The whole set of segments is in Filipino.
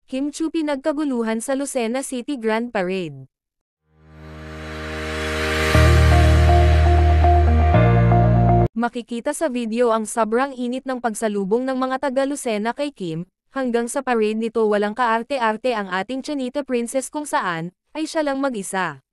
Kim Chiu pinagkaguluhan sa Lucena City Grand Parade. Makikita sa video ang sobrang init ng pagsalubong ng mga taga-Lucena kay Kim, hanggang sa parade nito walang kaarte-arte ang ating Chanita Princess kung saan, ay siya lang mag-isa.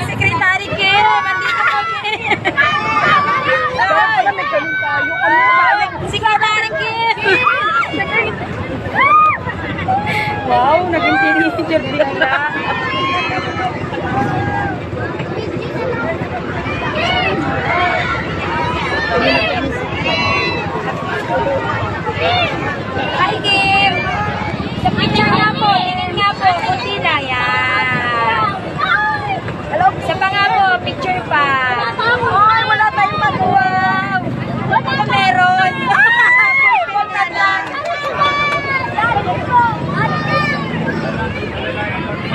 Secretary Kim, nandito kami. Secretary Kim. Wow, naging teenager bigla. Hi Kim. Sa picture nga po, tingin nga po, puti na yan. Isa pa nga po, picture pa. Ay, wala tayong makuha. Wala meron.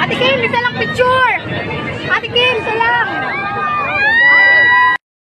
Ate Kim, isa lang picture. Ate Kim, isa lang.